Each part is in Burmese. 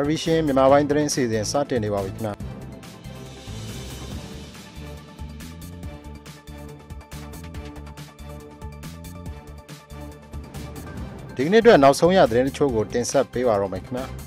Revision မြန်မာပိုင်းသတင်းအစီအစဉ်စတင်နေပါပြီခင်ဗျာဒီနေ့အတွက်နောက်ဆုံးရသတင်းတချို့ကိုတင်ဆက်ပေးပါရမယ်ခင်ဗျာ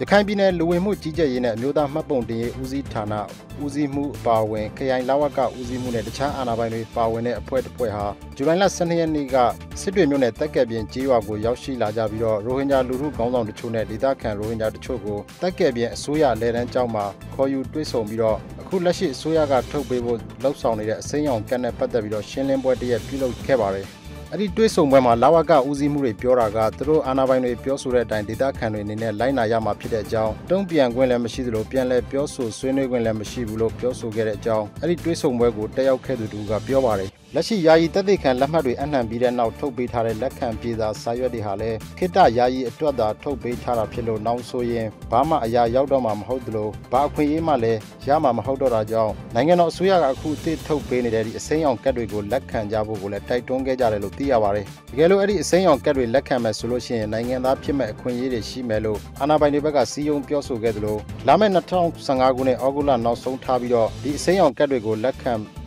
ရခိုင်ပြည်နယ်လူဝင်မှုကြီးကြပ်ရေးနဲ့အမျိုးသားမှတ်ပုံတင်ရေးဦးစီးဌာနဦးစီးမှုအပါအဝင်ခရိုင်လဝကဦးစီးမှုနဲ့တခြားအာဏာပိုင်တွေပါဝင်တဲ့အဖွဲ့တစ်ဖွဲ့ဟာဇူလိုင်လ12ရက်နေ့ကစစ်တွေမြို့နယ်တက်ကယ်ပြင်ကျေးရွာကိုရောက်ရှိလာကြပြီးတော့ရိုဟင်ဂျာလူထုခေါင်းဆောင်တချို့နဲ့ဒေသခံရိုဟင်ဂျာတချို့ကိုတက်ကယ်ပြင်အစိုးရအလဲတန်းကျောင်းမှာခေါ်ယူတွေ့ဆုံပြီးတော့အခုလက်ရှိအစိုးရကထုတ်ပေးဖို့လှုံ့ဆော်နေတဲ့အစိမ်းရောင်ကတ်နဲ့ပတ်သက်ပြီးတော့ရှင်းလင်းပွဲတစ်ရက်ပြုလုပ်ခဲ့ပါတယ်အဲ့ဒီတွေးဆုံပွဲမှာလဝကဦးစီးမှုတွေပြောတာကသူတို့အာဏာပိုင်တွေပြောဆိုတဲ့အတိုင်းဒေသခံတွေအနေနဲ့လိုက်နာရမှာဖြစ်တဲ့အကြောင်းတုံ့ပြန်ခွင့်လည်းမရှိသလိုပြန်လည်ပြောဆိုဆွေးနွေးခွင့်လည်းမရှိဘူးလို့ပြောဆိုခဲ့တဲ့အကြောင်းအဲ့ဒီတွေးဆုံပွဲကိုတက်ရောက်ခဲ့သူတို့ကပြောပါတယ်လက်ရှိယာယီတပ်သိခံလက်မှတ်တွေအနှံပြီးတဲ့နောက်ထုတ်ပေးထားတဲ့လက်ခံပြေစာစာရွက်တွေဟာလည်းခေတ္တယာယီအတွက်သာထုတ်ပေးထားတာဖြစ်လို့နောက်ဆိုရင်ဘာမှအရာရောက်တော့မှာမဟုတ်သလိုဘာအခွင့်အရေးမှလည်းရမှာမဟုတ်တော့တာကြောင့်နိုင်ငံတော်အစိုးရကအခုအသစ်ထုတ်ပေးနေတဲ့ဒီအစိမ်းရောင်ကတ်တွေကိုလက်ခံကြဖို့ကိုလည်းတိုက်တွန်းခဲ့ကြတယ်လို့သိရပါတယ်တကယ်လို့အဲ့ဒီအစိမ်းရောင်ကတ်တွေလက်ခံမယ်ဆိုလို့ရှိရင်နိုင်ငံသားဖြစ်မဲ့အခွင့်အရေးတွေရှိမယ်လို့အာဏာပိုင်တွေဘက်ကစီးရုံးပြောဆိုခဲ့သလိုလာမယ့်2015ခုနှစ်ဩဂုတ်လနောက်ဆုံးထားပြီးတော့ဒီအစိမ်းရောင်ကတ်တွေကို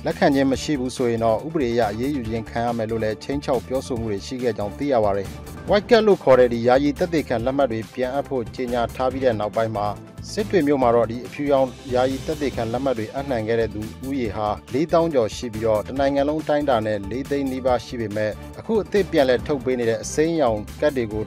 လက်ခံခြင်းမရှိဘူးဆိုရင်တော့ဥပဒေအရအရေးယူခြင်းခံရမယ်လို့လည်းချင်းချောက်ပြောဆိုမှုတွေရှိခဲ့ကြောင်းသိရပါတယ်။ White Card လို့ခေါ်တဲ့ဒီယာယီတပ်သိခံလက်မှတ်တွေပြန်အပ်ဖို့ကြေညာထားပြီးတဲ့နောက်ပိုင်းမှာစစ်တွေမြို့မှာတော့ဒီအဖြူရောင်ယာယီတပ်သိခံလက်မှတ်တွေအနှံခဲ့တဲ့သူဥယေဟာ4000ကျော်ရှိပြီးတော့တနိုင်ငံလုံးတိုင်းတာနဲ့4သိန်းနီးပါးရှိပေမဲ့အခုအသစ်ပြန်လဲထုတ်ပေးနေတဲ့အစိမ်းရောင်ကတ်တွေကို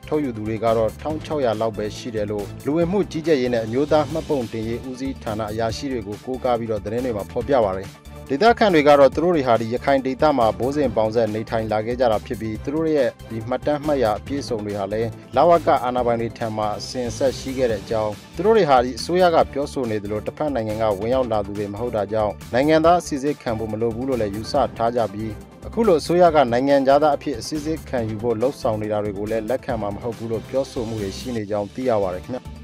ထုတ်ယူသူတွေကတော့1600လောက်ပဲရှိတယ်လို့လူဝင်မှုကြီးကြပ်ရေးနဲ့အမျိုးသားမှတ်ပုံတင်ရေးဦးစီးဌာနအရာရှိတွေကိုကိုးကားပြီးတော့သတင်းတွေမှာဖော်ပြပါတယ်ဒေသခံတွေကတော့သူတို့တွေဟာဒီရခိုင်ဒေသမှာဘိုးစဉ်ပေါင်းဆက်နေထိုင်လာခဲ့ကြတာဖြစ်ပြီးသူတို့ရဲ့ဒီမှတ်တမ်းမှတ်ရအပြည့်အစုံတွေဟာလည်းလဝကအာဏာပိုင်တွေထံမှအစဉ်ဆက်ရှိခဲ့တဲ့အကြောင်းသူတို့တွေဟာဒီအစိုးရကပြောဆိုနေသလိုတစ်ဖက်နိုင်ငံကဝင်ရောက်လာသူတွေမဟုတ်တာကြောင့်နိုင်ငံသားအစီအစဉ်ခံဖို့မလိုဘူးလို့လည်းယူဆထားကြပြီးအခုလိုအစိုးရကနိုင်ငံသားအဖြစ်အစီအစဉ်ခံယူဖို့လှုံ့ဆော်နေတာတွေကိုလည်းလက်ခံမှာမဟုတ်ဘူးလို့ပြောဆိုမှုတွေရှိနေကြောင်းသိရပါတယ်ခင်ဗျ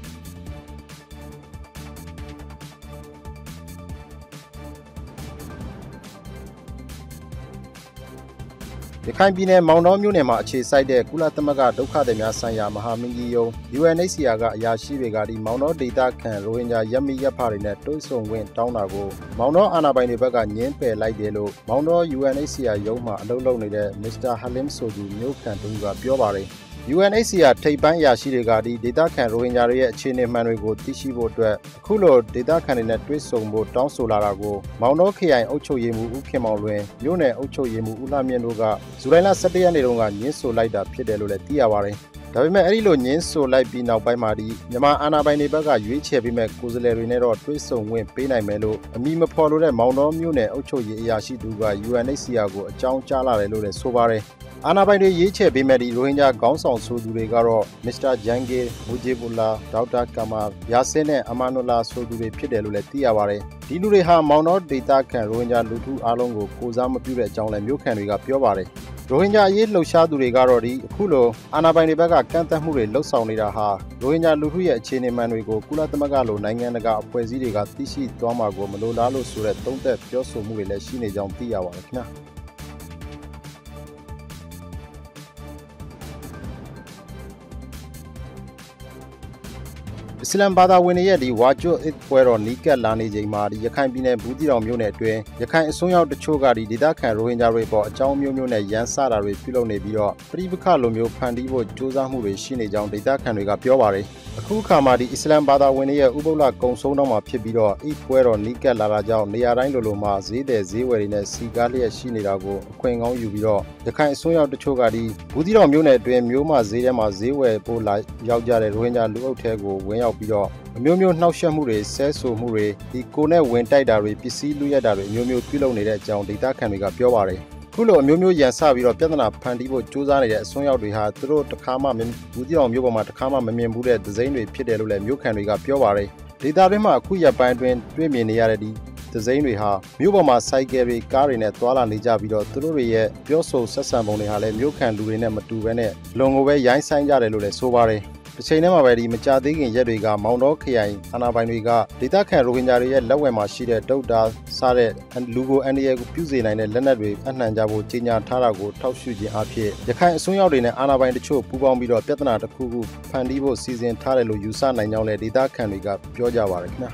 ရခိုင်ပြည်နယ်မောင်တောမြို့နယ်မှာအခြေစိုက်တဲ့ကုလသမဂ္ဂဒုက္ခသည်များဆိုင်ရာမဟာမင်းကြီးရုံး UNHCR ကအရာရှိတွေကဒီမောင်တောဒေသခံရိုဟင်ဂျာရပ်မိရပ်ဖတွေနဲ့တွဲဆုံခွင့်တောင်းတာကိုမောင်တောအာဏာပိုင်တွေဘက်ကညှင်းပယ်လိုက်တယ်လို့မောင်တော UNHCR ရုံးမှာအလုပ်လုပ်နေတဲ့ Mr. Halim ဆိုသူမျိုးခံသူကပြောပါတယ်UNHCR ထိပ်ပိုင်းအရာရှိတွေကဒီဒေသခံရိုဟင်ဂျာတွေရဲ့အခြေအနေမှန်တွေကိုသိရှိဖို့အတွက်အခုလိုဒေသခံတွေနဲ့တွေ့ဆုံဖို့တောင်းဆိုလာတာကိုမောင်တောခရိုင်အုပ်ချုပ်ရေးမှူးဦးခင်မောင်လွင်မြို့နယ်အုပ်ချုပ်ရေးမှူးဦးလှမြင့်တို့ကဇူလိုင်လ17ရက်နေ့တုန်းကညှင်းဆိုလိုက်တာဖြစ်တယ်လို့လည်းသိရပါတယ်ဒါပေမဲ့အဲ့ဒီလိုညင်းဆိုလိုက်ပြီးနောက်ပိုင်းမှာဒီမြန်မာအာဏာပိုင်တွေဘက်ကရွေးချယ်ပြီးမဲ့ကိုယ်စားလှယ်တွေနဲ့တော့တွေ့ဆုံဝင်ပေးနိုင်မယ်လို့အမည်မဖော်လို့တဲ့မောင်တော်မြို့နယ်အုပ်ချုပ်ရေးအရာရှိသူက UNHCR ကိုအကြောင်းကြားလာတယ်လို့လည်းဆိုပါတယ်အာဏာပိုင်တွေရွေးချယ်ပေးမဲ့ဒီရိုဟင်ဂျာခေါင်းဆောင်ဆိုသူတွေကတော့ Mr. Jangir Mujibullah, Dr. Kamal, Yasin နဲ့ Amanullah ဆိုသူတွေဖြစ်တယ်လို့လည်းသိရပါတယ်ဒီလူတွေဟာမောင်တော်ဒေသခံရိုဟင်ဂျာလူထုအားလုံးကိုကိုစားမပြုတဲ့အကြောင်းလည်းမြို့ခံတွေကပြောပါတယ်ရိုဟင်ဂျာအရေးလှုပ်ရှားသူတွေကတော့ဒီအခုလိုအာဏာပိုင်တွေဘက်ကကန့်သတ်မှုတွေလှုပ်ဆောင်နေတာဟာရိုဟင်ဂျာလူထုရဲ့အခြေအနေမှန်တွေကိုကုလသမဂ္ဂလိုနိုင်ငံတကာအဖွဲ့အစည်းတွေကသိရှိသွားမှာကိုမလိုလားလို့ဆိုတဲ့သုံးသပ်ပြောဆိုမှုတွေလည်းရှိနေကြောင်းသိရပါတယ်ခင်ဗျာအစ္စလမ်ဘာသာဝင်တွေရဲ့ဒီဝါကျွတ်အစ်ပွဲတော်နီးကပ်လာနေချိန်မှာဒီရခိုင်ပြည်နယ်ဘူးတီတောင်မြို့နယ်အတွင်းရခိုင်အစွန်းရောက်တချို့ကဒီဒေသခံရိုဟင်ဂျာတွေပေါ်အကြောင်းမျိုးနဲ့ရန်စတာတွေပြုလုပ်နေပြီးတော့ပြိပခလိုမျိုးဖန်တီးဖို့ကြိုးစားမှုတွေရှိနေကြောင်းဒေသခံတွေကပြောပါတယ်အခုအခါမှာဒီအစ္စလမ်ဘာသာဝင်တွေရဲ့ဥပုသ်လကုံဆုံးတော့မှာဖြစ်ပြီးတော့အစ်ပွဲတော်နီးကပ်လာတာကြောင့်နေရာတိုင်းလိုမှာဈေးတယ်ဈေးဝယ်တွေနဲ့စီကားလျက်ရှိနေတာကိုအခွင့်ကောင်းယူပြီးတော့ရခိုင်အစွန်းရောက်တချို့ကဒီဘူးတီတောင်မြို့နယ်အတွင်းမြို့မဈေးထဲမှာဈေးဝယ်ပို့လာရောက်ကြတဲ့ရိုဟင်ဂျာလူအုပ်ထဲကိုဝင်ရောက်ပြီးတော့အမျိုးမျိုးနှောက်ယှက်မှုတွေဆဲဆိုမှုတွေဒီကိုနဲ့ဝင်တိုက်တာတွေပစ္စည်းလူရက်တာတွေအမျိုးမျိုးပြုလုပ်နေတဲ့အကြောင်းဒေသခံတွေကပြောပါတယ်ခုလိုအမျိုးမျိုးရန်စပြီးတော့ပြဿနာဖန်တီးဖို့ကြိုးစားနေတဲ့အစွန်းရောက်တွေဟာသူတို့တခါမှဘူးတီတောင်မြို့ပေါ်မှာတခါမှမမြင်ဘူးတဲ့ဒဇိမ်းတွေဖြစ်တယ်လို့လည်းမြို့ခံတွေကပြောပါတယ်ဒေသတွင်းမှာအခုရက်ပိုင်းအတွင်းတွေ့မြင်နေရတဲ့ဒီဒဇိမ်းတွေဟာမြို့ပေါ်မှာစိုက်ကယ်တွေကားတွေနဲ့သွာလာနေကြပြီးတော့သူတို့တွေရဲ့ပြောဆိုဆက်ဆံပုံတွေဟာလည်းမြို့ခံလူတွေနဲ့မတူဘဲနဲ့လုံကိုပဲရိုင်းဆိုင်ကြတယ်လို့လည်းဆိုပါတယ် တစ်ချိန်တည်းမှာပဲဒီမကြာသေးခင်ရက်တွေကမောင်တော်ခရိုင်အာဏာပိုင်တွေကဒေသခံရိုဟင်ဂျာတွေရဲ့လက်ဝယ်မှာရှိတဲ့ဒုတ်တာစားတဲ့လူကိုအန်ဒီရဲကိုပြုစေနိုင်တဲ့လက်နက်တွေအနှံကြဖို့ကြေညာထားတာကိုထောက်ရှုခြင်းအဖြစ်ရခိုင်အစွန်းရောက်တွေနဲ့အာဏာပိုင်တချို့ပူးပေါင်းပြီးတော့ပြဿနာတစ်ခုခုဖန်တီးဖို့စီစဉ်ထားတယ်လို့ယူဆနိုင်ကြောင်းလည်းဒေသခံတွေကပြောကြပါတယ်ခင်ဗျာ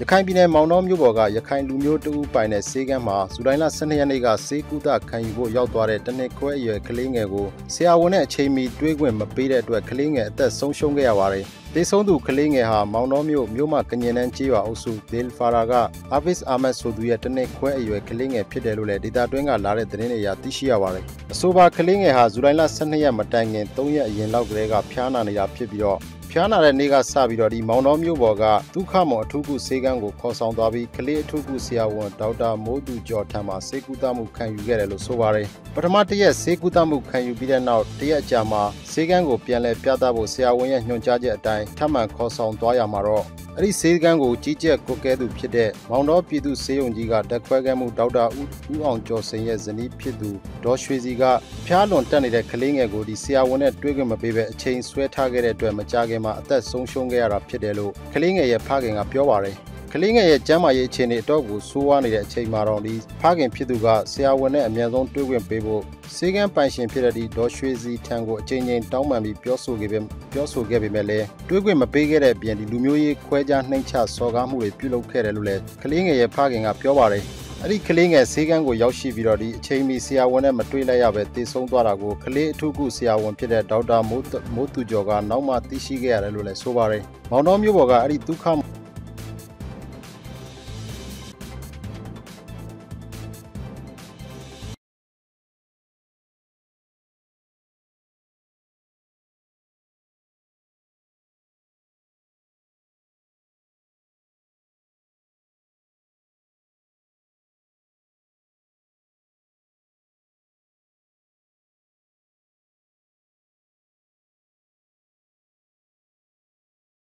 ရခိုင်ပြည်နယ်မောင်တော်မြို့ပေါ်ကရခိုင်လူမျိုးတဦးပိုင်တဲ့ဆေးကမ်းမှာဇူလိုင်လ12ရက်နေ့ကဆေးကုသခံယူဖို့ရောက်သွားတဲ့တနစ်ခွဲအရွယ်ကလေးငယ်ကိုဆရာဝန်နဲ့အချိန်မီတွေးခွင့်မပေးတဲ့အတွက်ကလေးငယ်အသက်ဆုံးရှုံးခဲ့ရပါတယ်။တေဆုံးသူကလေးငယ်ဟာမောင်တော်မြို့မှာကညင်နှန်းကျေးရွာအုပ်စုဒေလ်ဖာရာကအာဖစ်အာမတ်ဆိုသူရဲ့တနစ်ခွဲအရွယ်ကလေးငယ်ဖြစ်တယ်လို့လည်းဒေတာတွင်းကလာတဲ့သတင်းတွေအရသိရှိရပါတယ်။အဆိုပါကလေးငယ်ဟာဇူလိုင်လ12ရက်မတိုင်ခင်3ရက်အရင်လောက်ကလေးကဖျားနာနေတာဖြစ်ပြီးတော့ဖျားနာတဲ့နေ့ကစပြီးတော့ဒီမောင်တော်မြို့ပေါ်ကဒုက္ခမော်အထူးကုဆေးကမ်းကိုခေါ်ဆောင်သွားပြီးကလေးအထူးကုဆရာဝန်ဒေါက်တာမိုးသူကျော်ထံမှဆေးကုသမှုခံယူခဲ့တယ်လို့ဆိုပါတယ်ပထမတစ်ရက်ဆေးကုသမှုခံယူပြီးတဲ့နောက်တစ်ရက်အကြာမှာဆေးကမ်းကိုပြန်လည်ပြသဖို့ဆရာဝန်ရဲ့ညွှန်ကြားချက်အတိုင်းထပ်မံခေါ်ဆောင်သွားရမှာတော့အဲ့ဒီဆေးကမ်းကိုကြီးကြပ်ကွက်ကဲသူဖြစ်တဲ့မောင်တော်ပြည်သူဆေးရုံကြီးကတက်ခွဲခဲ့မှုဒေါက်တာဦးအောင်ကျော်စိန်ရဲ့ဇနီးဖြစ်သူဒေါ်ရွှေစီကဖျားလွန်တက်နေတဲ့ကလေးငယ်ကိုဒီဆရာဝန်နဲ့တွေ့ခွင့်မပေးဘဲအချိန်ဆွဲထားခဲ့တဲ့အတွက်မကြခင်မှာအသက်ဆုံးရှုံးခဲ့ရတာဖြစ်တယ်လို့ကလေးငယ်ရဲ့ဖခင်ကပြောပါတယ်ကလေးငယ်ရဲ့ကျန်းမာရေးအခြေအနေအတော့ကိုဆိုးဝါးနေတဲ့အချိန်မှာတော့ဒီဖခင်ဖြစ်သူကဆရာဝန်နဲ့အမြန်ဆုံးတွေ့ခွင့်ပေးဖို့ဆေးကမ်းပိုင်ရှင်ဖြစ်တဲ့ဒီဒေါ်ရွှေစီထံကိုအချိန်ချင်းတောင်းပန်ပြီးပြောဆိုခဲ့ပေမဲ့လည်းတွေ့ခွင့်မပေးခဲ့တဲ့အပြင်ဒီလူမျိုးရေးခွဲခြားနှိမ့်ချစော်ကားမှုတွေပြုလုပ်ခဲ့တယ်လို့လည်းကလေးငယ်ရဲ့ဖခင်ကပြောပါတယ်အဲ့ဒီကလေးငယ်ဆေးကမ်းကိုရောက်ရှိပြီးတော့ဒီအချိန်မီဆရာဝန်နဲ့မတွေ့လိုက်ရပဲတည်ဆုံးသွားတာကိုကလေးအထူးကုဆရာဝန်ဖြစ်တဲ့ဒေါက်တာမိုးသူကျော်ကနောက်မှသိရှိခဲ့ရတယ်လို့လည်းဆိုပါတယ်။မောင်တော်မျိုးပေါ်ကအဲ့ဒီဒုက္ခ